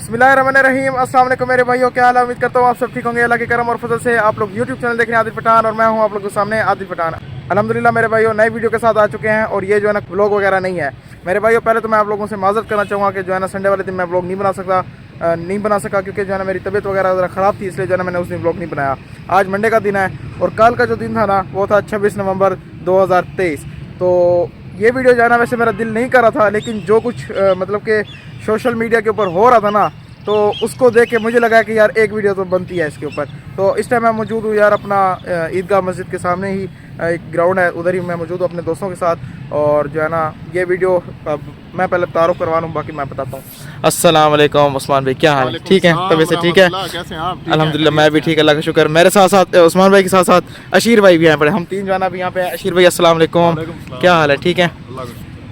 बिस्मिल्लाहिर्रहमानिर्रहीम। अस्सलाम वालेकुम मेरे भाइयों, क्या हाल है? उम्मीद करता हूँ आप सब ठीक होंगे। अल्लाह के करम और फजल से आप लोग यूट्यूब चैनल देख रहे हैं आदिल पठान, और मैं हूँ आप लोगों के सामने आदिल पठान। अल्हम्दुलिल्लाह मेरे भाइयों, नई वीडियो के साथ आ चुके हैं, और ये जो है ना व्लॉग वगैरह नहीं है मेरे भाइयों। पहले तो मैं आप लोगों से माज़रत करना चाहूँगा कि जो है ना संडे वाले दिन मैं व्लॉग नहीं बना सका क्योंकि जो है ना मेरी तबीयत वगैरह ज़रा ख़राब थी, इसलिए जो है ना मैंने उस दिन व्लॉग नहीं बनाया। आज मंडे का दिन है और कल का जो दिन था ना वो था 26 नवंबर 2023। तो ये वीडियो जो है ना वैसे मेरा दिल नहीं कर रहा था, लेकिन जो कुछ मतलब कि सोशल मीडिया के ऊपर हो रहा था ना, तो उसको देख के मुझे लगा कि यार एक वीडियो तो बनती है इसके ऊपर। तो इस टाइम मैं मौजूद हूँ यार अपना ईदगाह मस्जिद के सामने ही एक ग्राउंड है, उधर ही मैं मौजूद हूँ अपने दोस्तों के साथ। और जो है ना ये वीडियो मैं पहले तारुफ करवा लूँ, बाकी मैं बताता हूँ। अस्सलाम वालेकुम उस्मान भाई, क्या हाल है? ठीक है, तबीयत से ठीक है? कैसे हैं आप? अल्हम्दुलिल्लाह मैं भी ठीक है, अल्लाह का शुक्र। मेरे साथ साथ उस्मान भाई के साथ साथ अशीर भाई भी यहाँ पर, हम तीन जाना भी यहाँ पे। अशीर भाई अस्सलाम वालेकुम, क्या हाल है? ठीक है।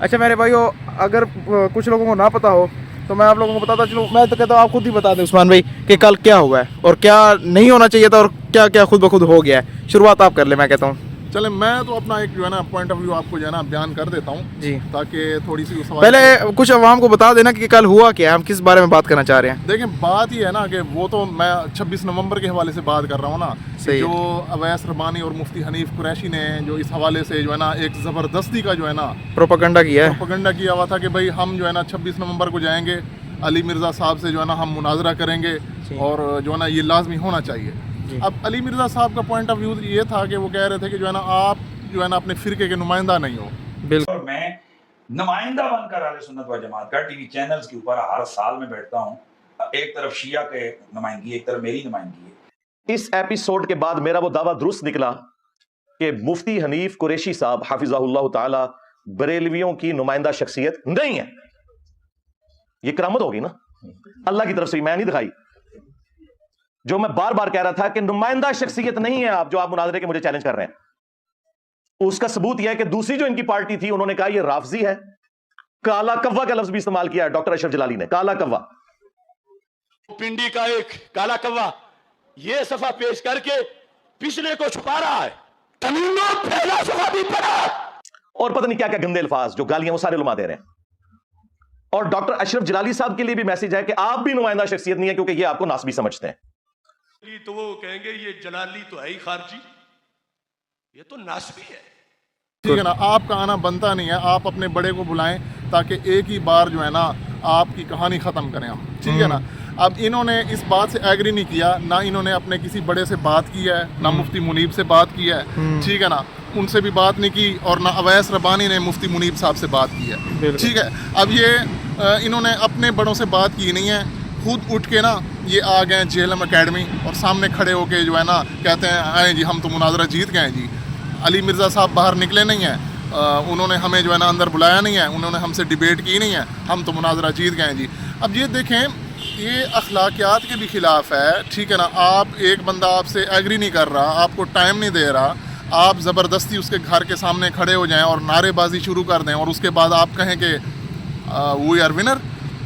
अच्छा मेरे भाइयों, अगर कुछ लोगों को ना पता हो तो मैं आप लोगों को बताता चलूँ। मैं तो कहता हूँ आप खुद ही बता दें उस्मान भाई कि कल क्या हुआ है और क्या नहीं होना चाहिए था और क्या क्या खुद ब खुद हो गया है। शुरुआत आप कर ले, मैं कहता हूँ। चले मैं तो अपना एक जो है ना पॉइंट ऑफ व्यू आपको जो है ना बयान कर देता हूँ जी, ताकि थोड़ी सी उस पहले कुछ आवाम को बता देना कि कल हुआ क्या है, हम किस बारे में बात करना चाह रहे हैं। देखें, बात ये है ना कि वो तो मैं 26 नवंबर के हवाले से बात कर रहा हूँ ना, जो अवैस रबानी और मुफ्ती हनीफ कुरैशी ने जो इस हवाले से जो है ना एक ज़बरदस्ती का जो है ना प्रोपेगेंडा किया हुआ था कि भाई हम जो है ना 26 नवंबर को जाएंगे, अली मिर्ज़ा साहब से जो है ना हम मुनाजरा करेंगे और जो है ना ये लाजमी होना चाहिए। अब अली मिर्ज़ा साहब का पॉइंट ऑफ व्यू ये था कि वो कह रहे थे कि जो है ना आप जो है ना अपने फिरके के नुमाइंदा नहीं हो। बिल्कुल। और मैं नुमाइंदा बनकर आले सुन्नत व जमात का टीवी चैनल्स के ऊपर हर साल में बैठता हूँ। एक तरफ शिया के नुमाइंदगी, एक तरफ मेरी नुमाइंदगी है। इस एपिसोड के बाद मेरा वो दावा दुरुस्त निकला कि मुफ्ती हनीफ कुरैशी साहब हाफिज़हुल्लाह ताला बरेलवियों की नुमाइंदा शख्सियत नहीं है। ये करामत होगी ना अल्लाह की तरफ से, मैं नहीं दिखाई। जो मैं बार बार कह रहा था कि नुमाइंदा शख्सियत नहीं है आप, जो आप मुनाजरे के मुझे चैलेंज कर रहे हैं। उसका सबूत यह है कि दूसरी जो इनकी पार्टी थी उन्होंने कहा यह राफजी है। काला कव्वा का लफ्ज भी इस्तेमाल किया है डॉक्टर अशरफ जलाली ने, काला कव्वा। पिंडी का एक काला कव्वा ये सफा पेश करके पिछले को छुपा रहा है। तमीमों पहला सफा भी पढ़ा और पता नहीं क्या क्या गंदे अल्फाज जो गालियां वो सारे उलमा दे रहे हैं। और डॉक्टर अशरफ जलाली साहब के लिए भी मैसेज है कि आप भी नुमाइंदा शख्सियत नहीं है क्योंकि ये आपको नासबी समझते हैं। तो वो कहेंगे ये जलाली तो है ही खारजी, ये तो नासबी है। ठीक है ना, आपका आना बनता नहीं है। आप अपने बड़े को बुलाएं ताकि एक ही बार जो है ना आपकी कहानी ख़त्म करें हम, ठीक है ना। अब इन्होंने इस बात से एग्री नहीं किया, ना इन्होंने अपने किसी बड़े से बात की है, ना मुफ्ती मुनीब से बात की है, ठीक है ना, उनसे भी बात नहीं की, और ना अवैस रबानी ने मुफ्ती मुनीब साहब से बात की है, ठीक है। अब ये इन्होंने अपने बड़ों से बात की नहीं है, खुद उठ के ना ये आ गए जेएलएम एकेडमी और सामने खड़े होके जो है ना कहते हैं आए जी हम तो मुनाजरा जीत गए जी। अली मिर्ज़ा साहब बाहर निकले नहीं हैं, उन्होंने हमें जो है ना अंदर बुलाया नहीं है, उन्होंने हमसे डिबेट की नहीं है, हम तो मुनाजरा जीत गए जी। अब ये देखें, ये अखलाकियात के भी ख़िलाफ़ है, ठीक है ना। आप एक बंदा आपसे एग्री नहीं कर रहा, आपको टाइम नहीं दे रहा, आप ज़बरदस्ती उसके घर के सामने खड़े हो जाएं और नारेबाजी शुरू कर दें और उसके बाद आप कहें कि वी आर विनर,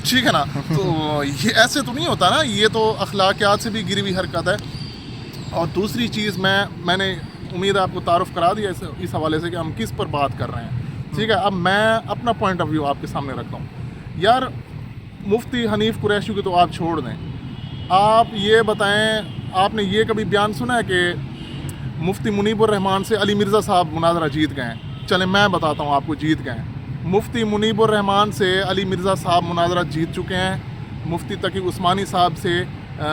ठीक है ना। तो ये ऐसे तो नहीं होता ना, ये तो अखलाकियात से भी गिरी हुई हरकत है। और दूसरी चीज़ मैंने उम्मीद है आपको तारुफ करा दिया इस हवाले से कि हम किस पर बात कर रहे हैं, ठीक है। अब मैं अपना पॉइंट ऑफ व्यू आपके सामने रखता हूँ। यार मुफ्ती हनीफ कुरैशी को तो आप छोड़ दें, आप ये बताएं आपने ये कभी बयान सुना है कि मुफ्ती मुनीबुर रहमान से अली मिर्ज़ा साहब मुनाजरा जीत गए? चलें मैं बताता हूँ आपको, जीत गए। मुफ्ती मुनीबुर रहमान से अली मिर्ज़ा साहब मुनाजरा जीत चुके हैं, मुफ्ती तकी उस्मानी साहब से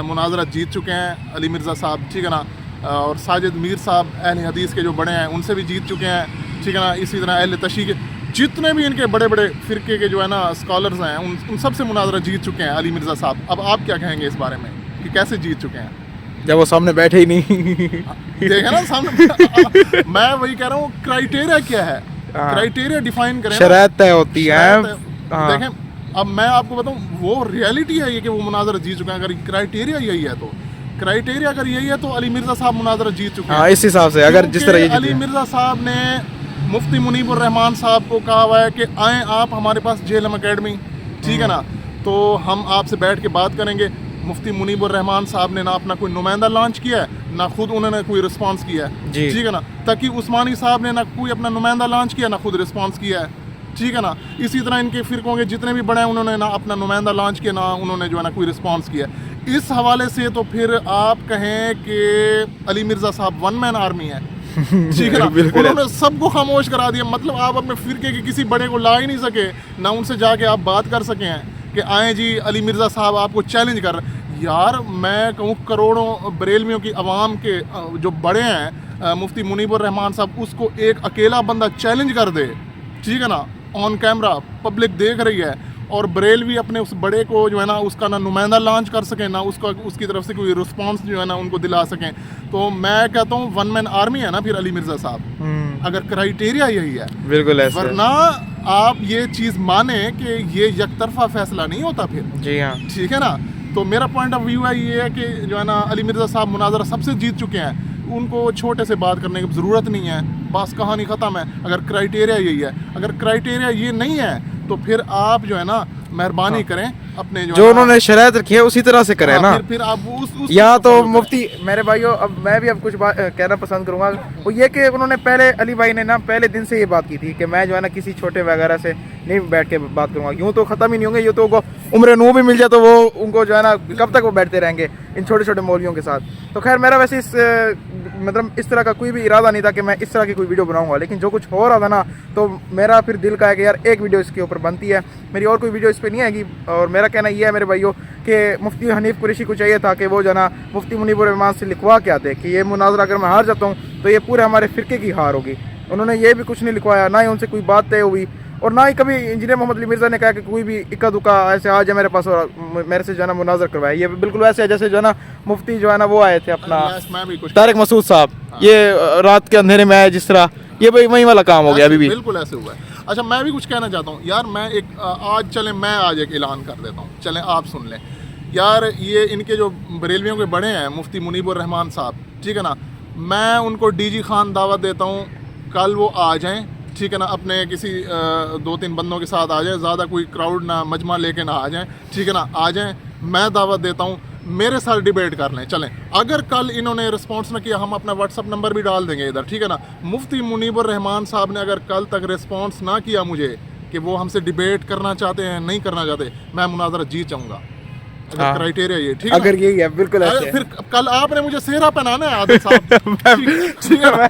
मुनाजरा जीत चुके हैं अली मिर्ज़ा साहब, ठीक है ना। और साजिद मीर साहब अहले हदीस के जो बड़े हैं उनसे भी जीत चुके हैं, ठीक है ना। इसी तरह अहले तशी के जितने भी इनके बड़े बड़े फ़िरके के जो है ना स्कॉलर्स हैं उन सब से मुनाजरा जीत चुके हैं अली मिर्ज़ा साहब। अब आप क्या कहेंगे इस बारे में कि कैसे जीत चुके हैं? जब वो सामने बैठे ही नहीं देखे ना सामने मैं वही कह रहा हूँ, क्राइटेरिया क्या है, क्राइटेरिया डिफाइन करें, शरायत तय होती है। देखें अब मैं आपको बताऊं, वो रियलिटी है ये कि वो मुनाजरा जीत चुके हैं। अगर क्राइटेरिया यही है तो क्राइटेरिया अगर यही है तो अली मिर्ज़ा साहब मुनाजरा जीत चुके हैं। इस हिसाब से अगर जिस तरह अली मिर्ज़ा साहब ने मुफ्ती मुनीबुर रहमान साहब को कहा हुआ है कि आएँ आप हमारे पास जेएलएम एकेडमी, ठीक है ना, तो हम आपसे बैठ के बात करेंगे। मुफ्ती मुनीबुर रहमान साहब ने ना अपना कोई नुमाइंदा लॉन्च किया है, ना खुद उन्होंने कोई रिस्पांस किया है, ठीक है ना। तकी उस्मानी साहब ने ना कोई अपना नुमाइंदा लॉन्च किया, ना खुद रिस्पांस किया है, ठीक है ना। इसी तरह इनके फ़िरक़ों के जितने भी बड़े हैं उन्होंने ना अपना नुमाइंदा लॉन्च किया, ना उन्होंने जो है ना कोई रिस्पॉन्स किया। इस हवाले से तो फिर आप कहें कि अली मिर्ज़ा साहब वन मैन आर्मी है, ठीक है ना। उन्होंने सबको खामोश करा दिया, मतलब आप अपने फ़िरके के किसी बड़े को ला ही नहीं सके, ना उनसे जाके आप बात कर सके हैं कि आए जी अली मिर्ज़ा साहब आपको चैलेंज कर रहे हैं। यार मैं कहूँ करोड़ों बरेलवियों की आवाम के जो बड़े हैं मुफ्ती मुनीबुर रहमान साहब, उसको एक अकेला बंदा चैलेंज कर दे, ठीक है ना, ऑन कैमरा पब्लिक देख रही है, और बरेलवी अपने उस बड़े को जो है ना उसका ना नुमाइंदा लॉन्च कर सकें, ना उसका उसकी तरफ से कोई रिस्पांस जो है ना उनको दिला सकें, तो मैं कहता हूँ वन मैन आर्मी है ना फिर अली मिर्ज़ा साहब, अगर क्राइटेरिया यही है। बिल्कुल ऐसे। वरना आप ये चीज़ माने कि ये यकतरफा फैसला नहीं होता फिर, जी हाँ, ठीक है ना। तो मेरा पॉइंट ऑफ व्यू है ये है कि जो है ना अली मिर्ज़ा साहब मुनाजरा सबसे जीत चुके हैं, उनको छोटे से बात करने की ज़रूरत नहीं है, बस कहानी ख़त्म है। अगर क्राइटेरिया यही है, अगर क्राइटेरिया ये नहीं है तो फिर आप जो है ना मेहरबानी करें अपने जो उन्होंने शरायत रखी है उसी तरह से करें ना। फिर आप उस या तो मुफ्ती मेरे भाइयों, अब मैं भी अब कुछ बात कहना पसंद करूंगा, वो ये कि उन्होंने पहले अली भाई ने ना पहले दिन से ये बात की थी कि मैं जो है ना किसी छोटे वगैरह से नहीं बैठ के बात करूंगा, यूँ तो ख़त्म ही नहीं होंगे, यूँ तो उनको उम्र नूह भी मिल जाए तो वो उनको जो है ना कब तक वो बैठते रहेंगे इन छोटे छोटे मौलवियों के साथ। तो खैर मेरा वैसे मतलब इस तरह का कोई भी इरादा नहीं था कि मैं इस तरह की कोई वीडियो बनाऊंगा, लेकिन जो कुछ हो रहा था ना तो मेरा फिर दिल का है कि यार एक वीडियो इसके ऊपर बनती है, मेरी और कोई वीडियो इस पर नहीं आएगी। और मेरा कहना ये है मेरे भाइयों कि मुफ्ती हनीफ कुरैशी को चाहिए था कि वो जो ना मुफ्ती मुनीबुर रहमान से लिखवा के आते कि ये मुनाजरा अगर मैं हार जाता हूँ तो ये पूरे हमारे फ़िरके की हार होगी। उन्होंने ये भी कुछ नहीं लिखवाया, ना ही उनसे कोई बात तय हुई, और ना ही कभी इंजीनियर मोहम्मद अली मिर्ज़ा ने कहा कि कोई भी इक्का दुक्का ऐसे आ जाए मेरे पास और मेरे से जो है ना मुनाजर करवाए। ये बिल्कुल वैसे है जैसे जो है ना मुफ्ती जो है ना वो आए थे अपना तारिक मसूद साहब, ये रात के अंधेरे में आए जिस तरह, ये भाई वही वाला काम हो गया अभी भी। बिल्कुल ऐसे हुआ है। अच्छा मैं भी कुछ कहना चाहता हूँ यार, मैं एक आज चलें मैं आज एक ऐलान कर देता हूँ, चलें आप सुन लें यार। ये इनके जो बरेलवियों के बड़े हैं मुफ्ती मुनीबुर रहमान साहब, ठीक है ना, मैं उनको डीजी खान दावत देता हूँ, कल वो आ जाएं, ठीक है ना, अपने किसी 2-3 बंदों के साथ आ जाएं, ज़्यादा कोई क्राउड ना मजमा लेके ना आ जाएं, ठीक है ना, आ जाएं, मैं दावत देता हूँ, मेरे साथ डिबेट कर लें। चलें अगर कल इन्होंने रिस्पांस ना किया, हम अपना व्हाट्सअप नंबर भी डाल देंगे इधर, ठीक है ना। मुफ्ती मुनीबुर रहमान साहब ने अगर कल तक रिस्पांस ना किया मुझे कि वो हमसे डिबेट करना चाहते हैं नहीं करना चाहते, मैं मुनाजरा जीत जाऊँगा। अगर क्राइटेरिया ये, ठीक है, अगर यही है बिल्कुल ऐसे। फिर कल आपने मुझे सेहरा पहनाना है आदिल साहब, ठीक है ना?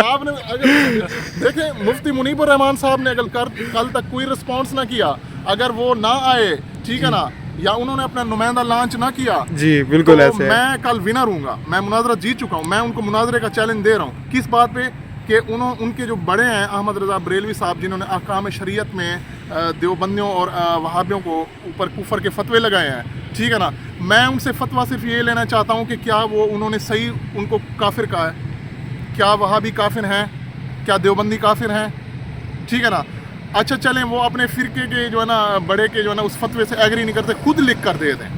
आपने अगर देखें मुफ्ती मुनीबुर रहमान साहब ने अगर कल तक कोई रिस्पांस ना किया, अगर वो ना आए, ठीक है ना, या उन्होंने अपना नुमाइंदा लॉन्च ना किया, जी बिल्कुल तो ऐसे मैं कल विनर हूँगा, मैं मुनाजरा जीत चुका हूँ। मैं उनको मुनाजरे का चैलेंज दे रहा हूँ, किस बात पे कि उनके जो बड़े हैं अहमद रज़ा बरेलवी साहब, जिन्होंने अहकाम शरीयत में देवबंदियों और वहाबियों को ऊपर कुफर के फतवे लगाए हैं, ठीक है ना, मैं उनसे फतवा सिर्फ ये लेना चाहता हूँ कि क्या वो उन्होंने सही उनको काफिर कहा है, क्या वहाबी काफिर हैं, क्या देवबंदी काफिर हैं, ठीक है ना। अच्छा चलें वो अपने फ़िरके के जो है ना बड़े के जो है ना उस फतवे से एग्री नहीं करते, खुद लिख कर दे दें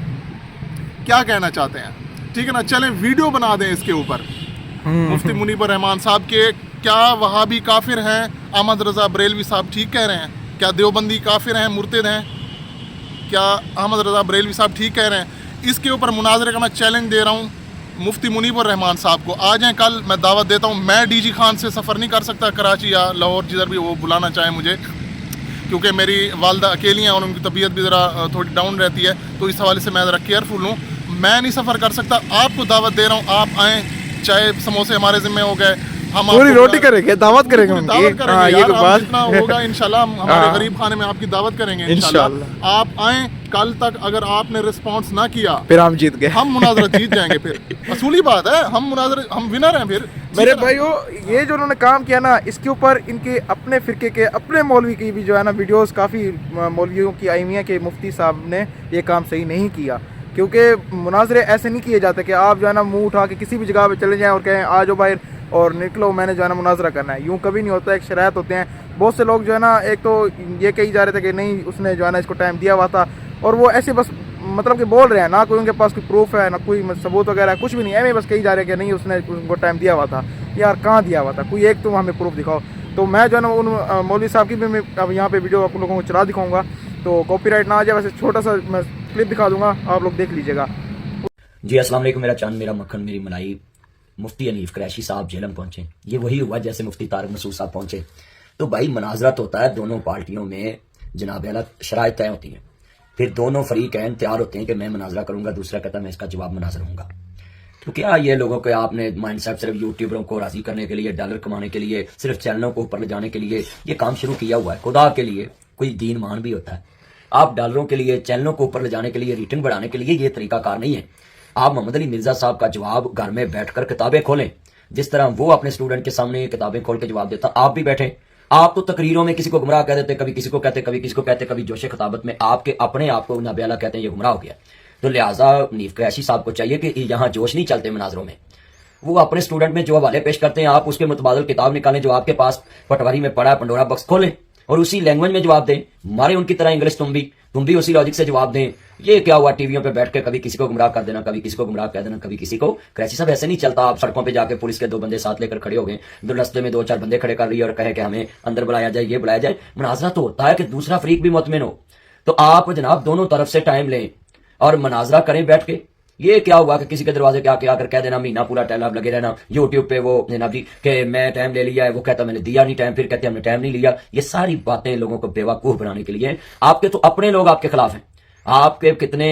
क्या कहना चाहते हैं, ठीक है ना। चलें वीडियो बना दें इसके ऊपर मुफ्ती मुनीबुर रहमान साहब के, क्या वहाबी काफिर हैं, अहमद रज़ा बरेलवी साहब ठीक कह रहे हैं, क्या देवबंदी काफिर हैं मुर्तिद हैं, क्या अहमद रज़ा बरेलवी साहब ठीक कह रहे हैं। इसके ऊपर मुनाजरे का मैं चैलेंज दे रहा हूँ मुफ्ती मुनीबुर रहमान साहब को, आ जाएं कल, मैं दावत देता हूँ। मैं डीजी खान से सफ़र नहीं कर सकता कराची या लाहौर, जिधर भी वो बुलाना चाहें मुझे, क्योंकि मेरी वालदा अकेली हैं और उनकी तबीयत भी ज़रा थोड़ी डाउन रहती है, तो इस हवाले से मैं ज़रा केयरफुल हूँ, मैं नहीं सफ़र कर सकता। आपको दावत दे रहा हूँ, आप आएँ, चाहे समोसे हमारे ज़िम्मे हो गए, हम पूरी रोटी करेंगे, दावत करेंगे उनकी। दावत करेंगे हाँ, ये तो बात जितना होगा इंशाल्लाह हमारे गरीब खाने में आपकी दावत करेंगे इंशाल्लाह। आप आएँ कल तक, अगर आपने रिस्पांस ना किया फिर हम जीत गए, हम मुनाजरा जीत जाएंगे, फिर असूली बात है, हम विनर हैं फिर। मेरे भाइयों ये जो उन्होंने काम किया ना, इसके ऊपर इनके अपने फ़िरके के अपने मौलवी की भी जो है ना वीडियोस काफ़ी मौलवियों की आई हुई हैं कि मुफ्ती साहब ने ये काम सही नहीं किया, क्योंकि मुनाजरे ऐसे नहीं किए जाते कि आप जो है ना मुंह उठा के किसी भी जगह पे चले जाएं और कहें आ जाओ बाहर और निकलो, मैंने जो है ना मुनाजरा करना है। यूँ कभी नहीं होता, एक शरायत होते हैं। बहुत से लोग जो है ना, एक तो ये कही जा रहे थे कि नहीं उसने जो है ना इसको टाइम दिया हुआ था, और वो ऐसे बस मतलब कि बोल रहे हैं, ना कोई उनके पास कोई प्रूफ है, ना कोई सबूत वगैरह, कुछ भी नहीं है, बस कही जा रहे हैं कि नहीं उसने उनको टाइम दिया हुआ था। यार कहाँ दिया हुआ था, कोई एक तो हमें प्रूफ दिखाओ। तो मैं जो है ना उन मौलवी साहब की भी मैं अब यहाँ पे वीडियो आप लोगों को चला दिखाऊंगा, तो कॉपीराइट ना आ जाए। वैसे छोटा सा मैं क्लिप दिखा दूंगा, आप लोग देख लीजिएगा। जी अस्सलाम वालेकुम, मेरा चांद मेरा मक्खन मेरी मलाई। मुफ्ती हनीफ कुरैशी साहब झेलम पहुंचे, ये वही हुआ जैसे मुफ्ती तारिक मसूद साहब पहुंचे। تو بھائی مناظرت ہوتا ہے دونوں پارٹیوں میں جناب اعلیٰ شرائط طے ہوتی ہیں، پھر دونوں فریقین تیار ہوتے ہیں کہ میں مناظرہ کروں گا، دوسرا کہتا ہے میں اس کا جواب مناظر ہوں گا. تو کیا یہ لوگوں کے آپ نے مائنڈ سیٹ صرف یوٹیوبروں کو راضی کرنے کے لیے، ڈالر کمانے کے لیے، صرف چینلوں کو اوپر لے جانے کے لیے یہ کام شروع کیا ہوا ہے؟ خدا کے لیے کوئی دین مان بھی ہوتا ہے. آپ ڈالروں کے لیے، چینلوں کو اوپر لے جانے کے لیے، ریٹنگ بڑھانے کے لیے یہ طریقہ کار نہیں ہے. آپ محمد علی مرزا صاحب کا جواب گھر میں بیٹھ کر کتابیں کھولیں، جس طرح وہ اپنے اسٹوڈنٹ کے سامنے کتابیں کھول کے جواب دیتا، آپ بھی بیٹھیں. آپ تو تقریروں میں کسی کو گمراہ کہہ دیتے، کبھی کسی کو کہتے، کبھی کسی کو کہتے، کبھی جوش خطابت میں آپ کے اپنے آپ کو جناب اعلیٰ کہتے ہیں یہ گمراہ ہو گیا. تو لہٰذا منیف قریشی صاحب کو چاہیے کہ یہاں جوش نہیں چلتے مناظروں میں. وہ اپنے اسٹوڈنٹ میں جو حوالے پیش کرتے ہیں آپ اس کے متبادل کتاب نکالیں جو آپ کے پاس پٹواری میں پڑا ہے، پنڈورا باکس کھولیں اور اسی لینگویج میں جواب دیں. مارے ان کی طرح انگلش تم بھی اسی لاجک سے جواب دیں. یہ کیا ہوا ٹی ویوں پہ بیٹھ کے کبھی کسی کو گمراہ کر دینا، کبھی کسی کو گمراہ کر دینا، کبھی کسی کو. قریشی صاحب ایسے نہیں چلتا. آپ سڑکوں پہ جا کے پولیس کے 2 بندے ساتھ لے کر کھڑے ہو گئے، دو رستے میں 2-4 بندے کھڑے کر رہی ہے اور کہے کہ ہمیں اندر بلایا جائے، یہ بلایا جائے. مناظرہ تو ہوتا ہے کہ دوسرا فریق بھی مطمئن ہو. تو آپ جناب دونوں طرف سے ٹائم لیں اور مناظرہ کریں بیٹھ کے. یہ کیا ہوا کہ کسی کے دروازے کے آ کر کہہ دینا مہینہ پورا ٹائم لگے رہنا یوٹیوب پہ وہ جناب جی کہ میں ٹائم لے لیا ہے، وہ کہتا میں نے دیا نہیں ٹائم، پھر کہتے ہم نے ٹائم نہیں لیا. یہ ساری باتیں لوگوں کو بیوقوف بنانے کے لیے. آپ کے تو اپنے لوگ آپ کے خلاف ہیں. آپ کے کتنے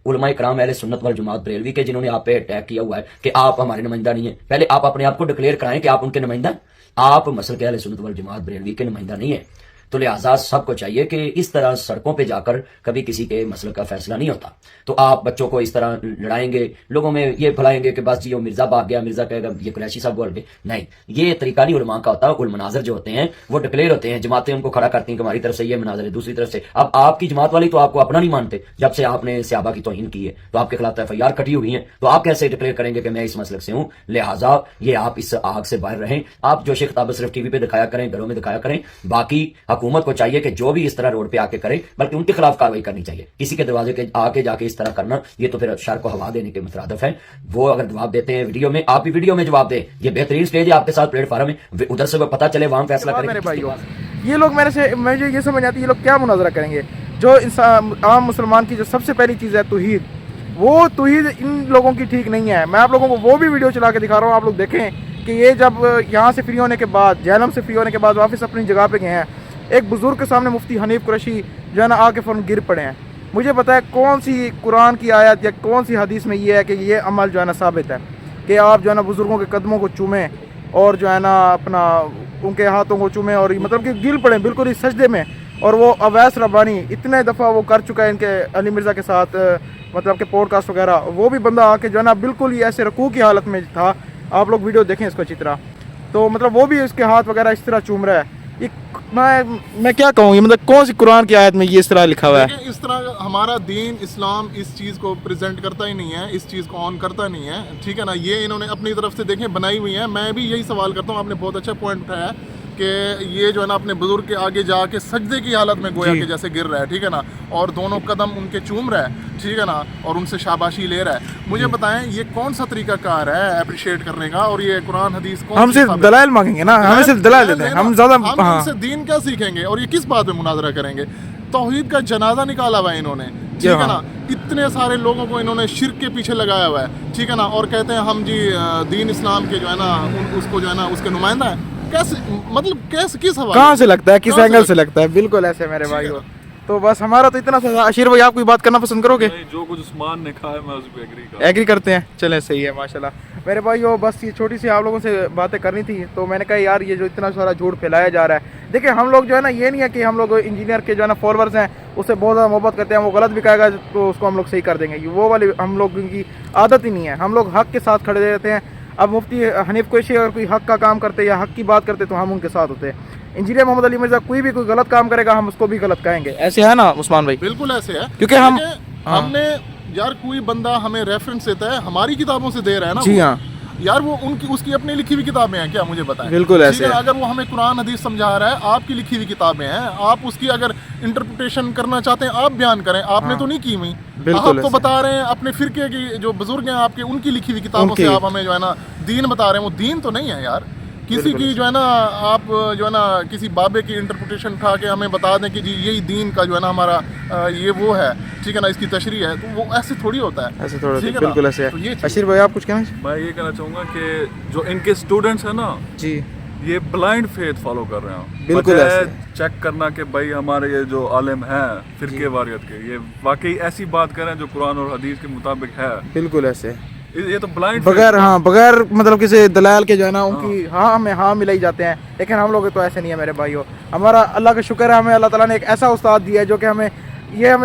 علماء کرام اہل سنت والجماعت بریلوی کے جنہوں نے آپ پہ اٹیک کیا ہوا ہے کہ آپ ہمارے نمائندہ نہیں ہیں. پہلے آپ اپنے آپ کو ڈکلیئر کرائیں کہ آپ ان کے نمائندہ. آپ مسلک اہل سنت والجماعت بریلوی کے نمائندہ نہیں ہیں. تو لہٰذا سب کو چاہیے کہ اس طرح سڑکوں پہ جا کر کبھی کسی کے مسئلے کا فیصلہ نہیں ہوتا. تو آپ بچوں کو اس طرح لڑائیں گے، لوگوں میں یہ پھیلائیں گے کہ بس جی وہ مرزا بھاگ گیا، مرزا کہے گا یہ قریشی صاحب بول گئے. نہیں، یہ طریقہ نہیں علماء کا ہوتا. المناظر جو ہوتے ہیں وہ ڈکلیئر ہوتے ہیں، جماعتیں ان کو کھڑا کرتی ہیں کہ ہماری طرف سے یہ مناظر ہے، دوسری طرف سے. اب آپ کی جماعت والی تو آپ کو اپنا نہیں مانتے. جب سے آپ نے صحابہ کی توہین کی ہے تو آپ کے خلاف FIR کٹی ہوئی ہیں، تو آپ کیسے ڈکلیئر کریں گے کہ میں اس مسلک سے ہوں. لہٰذا یہ آپ اس آگ سے باہر رہیں. آپ جوش خطابت صرف ٹی وی پہ دکھایا کریں، گھروں میں دکھایا کریں. باقی حکومت کو چاہیے کہ جو بھی اس طرح روڈ پہ آ کے کرے بلکہ ان کے خلاف کاروائی کرنی چاہیے. کسی کے دروازے کے آ کے جا کے اس طرح کرنا یہ تو پھر شر کو ہوا دینے کے مترادف ہے. وہ اگر جواب دیتے ہیں ویڈیو میں، آپ بھی ویڈیو میں جواب دیں. یہ بہترین سٹیج ہے آپ کے ساتھ پلیٹ فارم ہے، ادھر سے وہ پتہ چلے وہاں فیصلہ کریں. میرے بھائیوں یہ لوگ مجھے یہ سمجھ آتی ہے یہ لوگ کیا مناظرہ کریں گے. جو عام مسلمان کی جو سب سے پہلی چیز ہے توحید، وہ توحید ان لوگوں کی ٹھیک نہیں ہے. میں آپ لوگوں کو وہ بھی ویڈیو چلا کے دکھا رہا ہوں، آپ لوگ دیکھیں کہ یہ جب یہاں سے فری ہونے کے بعد، جہنم سے فری ہونے کے بعد واپس اپنی جگہ پہ گئے ہیں، ایک بزرگ کے سامنے مفتی حنیف قریشی جو ہے نا آ کے فوراً گر پڑے ہیں. مجھے پتا ہے کون سی قرآن کی آیت یا کون سی حدیث میں یہ ہے کہ یہ عمل جو ہے نا ثابت ہے کہ آپ جو ہے نا بزرگوں کے قدموں کو چومیں اور جو ہے نا اپنا ان کے ہاتھوں کو چومیں اور مطلب کہ گر پڑیں بالکل اس سجدے میں. اور وہ اویس ربانی اتنے دفعہ وہ کر چکا ہے ان کے علی مرزا کے ساتھ مطلب کہ پوڈ کاسٹ وغیرہ. وہ بھی بندہ آ کے جو ہے نا بالکل ہی ایسے رکوع کی حالت میں تھا. آپ لوگ ویڈیو دیکھیں اس کو اچھی طرح. تو مطلب وہ بھی اس کے ہاتھ وغیرہ اس طرح چوم رہا ہے. میں کیا کہوں، یہ مطلب کون سی قرآن کی آیت میں یہ اس طرح لکھا ہوا ہے؟ اس طرح ہمارا دین اسلام اس چیز کو پریزنٹ کرتا ہی نہیں ہے، اس چیز کو آن کرتا نہیں ہے. ٹھیک ہے نا، یہ انہوں نے اپنی طرف سے دیکھیں بنائی ہوئی ہیں. میں بھی یہی سوال کرتا ہوں، آپ نے بہت اچھا پوائنٹ اٹھایا کہ یہ جو ہے نا اپنے بزرگ کے آگے جا کے سجدے کی حالت میں گویا کہ جیسے گر رہا ہے. ٹھیک ہے نا، اور دونوں قدم ان کے چوم رہا ہے. ٹھیک ہے نا، اور ان سے شاباشی لے رہا ہے. مجھے بتائیں یہ کون سا طریقہ کار ہے اپریشیٹ کرنے کا؟ اور یہ قرآن حدیث کون؟ ہم صرف دلائل مانگیں گے نا، ہمیں صرف دلائل دیتے ہیں. ہم زیادہ ان سے دین کیا سیکھیں گے اور یہ کس بات پہ مناظرہ کریں گے؟ توحید کا جنازہ نکالا ہوا ہے انہوں نے. ٹھیک ہے نا، اتنے سارے لوگوں کو انہوں نے شرک کے پیچھے لگایا ہوا ہے. ٹھیک ہے نا، اور کہتے ہیں ہم جی دین اسلام کے جو ہے نا اس کو جو ہے نا اس کے نمائندہ ہیں. کیسے مطلب کس حوالے کہاں سے لگتا ہے، کس اینگل سے لگتا ہے؟ بالکل ایسے میرے بھائی. تو بس ہمارا تو اتنا سا. اشیر بھائی آپ کوئی بات کرنا پسند کرو گے؟ جو کچھ عثمان نے کہا ہے میں اس پہ ایگری کرتے ہیں. چلیں صحیح ہے ماشاءاللہ میرے بھائیو. بس یہ چھوٹی سی آپ لوگوں سے باتیں کرنی تھی تو میں نے کہا یار یہ جو اتنا سارا جھوٹ پھیلایا جا رہا ہے. دیکھیں ہم لوگ جو ہے نا یہ نہیں ہے کہ ہم لوگ انجینئر کے جو ہے نا فالوورز ہیں اس سے بہت زیادہ محبت کرتے ہیں. وہ غلط بھی کہے گا تو اس کو ہم لوگ صحیح کر دیں گے. وہ والی ہم لوگ کی عادت ہی نہیں ہے. ہم لوگ حق کے ساتھ کھڑے رہتے ہیں. اب مفتی حنیف قریشی اگر کوئی حق کا کام کرتے یا حق کی بات کرتے تو ہم ان کے ساتھ ہوتے ہیں. انجینئر محمد علی مرزا کوئی بھی کوئی غلط کام کرے گا ہم اس کو بھی غلط کہیں گے. ایسے ہے نا عثمان بھائی؟ بالکل ایسے ہے، کیونکہ ہم نے یار کوئی بندہ ہمیں ریفرنس دیتا ہے ہماری کتابوں سے دے رہا ہے نا. جی ہاں یار وہ اس کی اپنی لکھی ہوئی کتابیں ہیں کیا؟ مجھے بتائیں. بالکل ایسے. اگر وہ ہمیں قرآن حدیث سمجھا رہا ہے، آپ کی لکھی ہوئی کتابیں ہیں، آپ اس کی اگر انٹرپریٹیشن کرنا چاہتے ہیں آپ بیان کریں. آپ نے تو نہیں کی ہوئی. آپ تو بتا رہے ہیں اپنے فرقے کی جو بزرگ ہیں آپ کے ان کی لکھی ہوئی کتابوں سے آپ ہمیں جو ہے نا دین بتا رہے ہیں. وہ دین تو نہیں ہے یار. کسی کی جو ہے نا آپ جو ہے نا کسی بابے کی انٹرپریٹیشن اٹھا کے ہمیں بتا دیں کہ جی یہی دین کا جو ہے نا ہمارا یہ وہ ہے. ٹھیک ہے نا، اس کی تشریح ہے. تو وہ ایسے تھوڑی ہوتا ہے. ایسے تھوڑا بالکل ایسے ہے. اشیر بھائی آپ کچھ کہنا؟ میں یہ کہنا چاہوں گا کہ جو ان کے اسٹوڈنٹس ہیں نا جی ये ब्लाइंड फेथ फॉलो कर रहे हैं। बिल्कुल बजाय ऐसे। चेक करना कि भाई हमारे ये जो आलिम हैं फिरके वारियत के, ये वाकई ऐसी बात करें जो कुरान और हदीस के मुताबिक है। बिल्कुल ऐसे, ये तो ब्लाइंड बगैर बगैर मतलब किसी दलाल के जो है ना उनकी हमें मिलाई जाते हैं, लेकिन हम लोग तो ऐसे नहीं है मेरे भाइयों। हमारा अल्लाह का शुक्र है, हमें अल्लाह ताला ने एक ऐसा उस्ताद दिया है जो कि हमें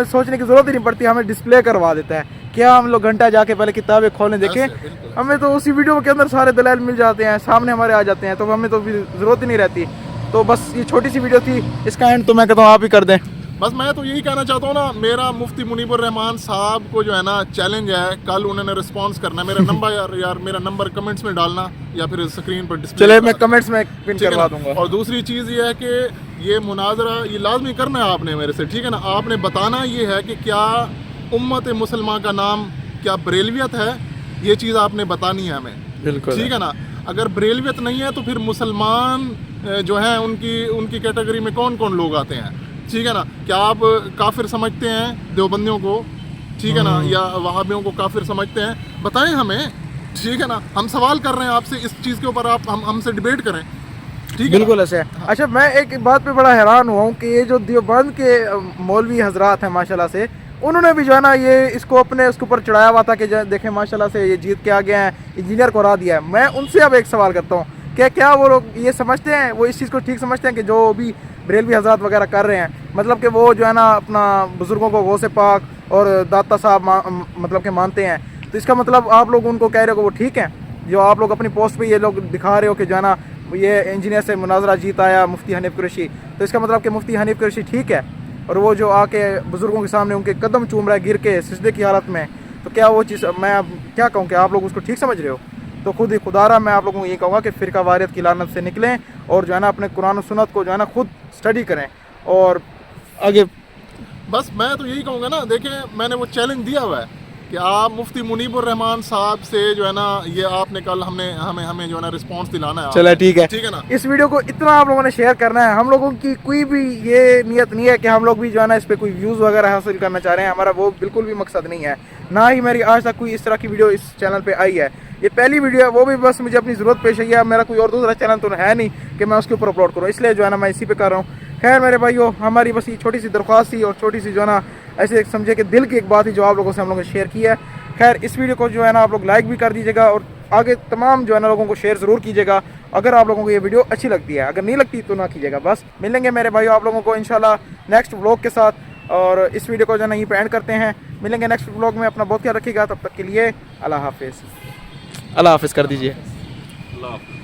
सोचने की ज़रूरत ही नहीं पड़ती, हमें डिस्प्ले करवा देता है। क्या हम लोग घंटा जाके पहले किताबें खोलें देखें, हमें तो उसी वीडियो के अंदर सारे दलाल मिल जाते हैं, सामने हमारे आ जाते हैं, तो हमें तो फिर ज़रूरत ही नहीं रहती। तो बस ये छोटी सी वीडियो थी, इसका एंड तो मैं कहता हूँ आप ही कर दें। बस मैं तो यही कहना चाहता हूँ ना, मेरा मुफ्ती मुनीबुर रहमान साहब को जो है ना चैलेंज है, कल उन्होंने रिस्पांस करना है। मेरा नंबर यार मेरा नंबर कमेंट्स में डालना या फिर स्क्रीन पर डिस्प्ले। चले मैं कमेंट्स में पिन ठीक है करवा ना? दूंगा। और दूसरी चीज़ ये है कि ये मुनाजरा ये लाजमी करना है आपने मेरे से, ठीक है ना। आपने बताना ये है कि क्या उम्मत मुसलमान का नाम क्या बरेलवियत है, ये चीज़ आपने बतानी है हमें, बिल्कुल ठीक है ना। अगर बरेलवियत नहीं है तो फिर मुसलमान जो हैं उनकी कैटेगरी में कौन कौन लोग आते हैं, ठीक है ना। क्या आप काफिर समझते हैं देवबंदियों को, ठीक है ना, या वहाबियों को काफिर समझते हैं, बताएं हमें, ठीक है ना। हम सवाल कर रहे हैं आपसे, इस चीज़ के ऊपर आप हमसे डिबेट करें, ठीक है। बिल्कुल ऐसे। अच्छा, मैं एक बात पे बड़ा हैरान हुआ हूँ कि ये जो देवबंद के मौलवी हजरात हैं माशाल्लाह से, उन्होंने भी जो है ना ये इसको अपने उसके ऊपर चढ़ाया हुआ था कि देखें माशाल्लाह से ये जीत के आ गए हैं, इंजीनियर को हरा दिया है। मैं उनसे अब एक सवाल करता हूँ कि क्या वो लोग ये समझते हैं, वो इस चीज़ को ठीक समझते हैं कि जो भी बरेलवी हजरात वगैरह कर रहे हैं, मतलब कि वो जो है ना अपना बुज़ुर्गों को गौसे पाक और दाता साहब मतलब के मानते हैं, तो इसका मतलब आप लोग उनको कह रहे हो कि वो ठीक है? जो आप लोग अपनी पोस्ट पे ये लोग दिखा रहे हो कि जो है ना ये इंजीनियर से मुनाजरा जीत आया मुफ्ती हनीफ कुरैशी, तो इसका मतलब कि मुफ्ती हनीफ कुरैशी ठीक है, और वो जो आके बुज़ुर्गों के सामने उनके कदम चूम रहा है गिर के सिजदे की हालत में, तो क्या वो चीज़ मैं अब क्या कहूँ कि आप लोग उसको ठीक समझ रहे हो? तो खुद ही खुदारा मैं आप लोगों को ये कहूँगा कि फ़िरका वारियत की लानत से निकलें और जो है ना अपने कुरान और सुन्नत को जो है ना खुद स्टडी करें और आगे। बस मैं तो यही कहूँगा ना, देखें मैंने वो चैलेंज दिया हुआ है कि आप मुफ्ती मुनीबुर रहमान साहब से जो है ना ये आपने कल हमें जो है ना रिस्पांस दिलाना है। चलो ठीक है ना। इस वीडियो को इतना आप लोगों ने शेयर करना है। हम लोगों की कोई भी ये नियत नहीं है कि हम लोग भी जो है ना इस पर कोई व्यूज़ वगैरह हासिल करना चाह रहे हैं, हमारा वो बिल्कुल भी मकसद नहीं है। ना ही मेरी आज तक कोई इस तरह की वीडियो इस चैनल पे आई है, ये पहली वीडियो है, वो भी बस मुझे अपनी ज़रूरत पेश आई है। मेरा कोई और दूसरा चैनल तो है नहीं कि मैं उसके ऊपर अपलोड करूँ, इसलिए जो है ना मैं इसी पे कर रहा हूँ। खैर मेरे भाइयों, हमारी बस ये छोटी सी दरख्वास्त थी और छोटी सी जो है ना ऐसे समझे कि दिल की एक बात थी जो आप लोगों से हम लोगों ने शेयर की है। खैर इस वीडियो को जो है ना आप लोग लाइक भी कर दीजिएगा और आगे तमाम जो है ना लोगों को शेयर ज़रूर कीजिएगा अगर आप लोगों को ये वीडियो अच्छी लगती है। अगर नहीं लगती तो ना कीजिएगा। बस मिलेंगे मेरे भाइयों आप लोगों को इंशाल्लाह नेक्स्ट व्लॉग के साथ, और इस वीडियो को जो है ना यहीं पे एंड करते हैं। मिलेंगे नेक्स्ट व्लॉग में, अपना बहुत ख्याल रखिएगा, तब तक के लिए अल्लाह हाफिज़। अल्लाह हाफिज़ कर दीजिए। अल्लाह हाफ़िज़।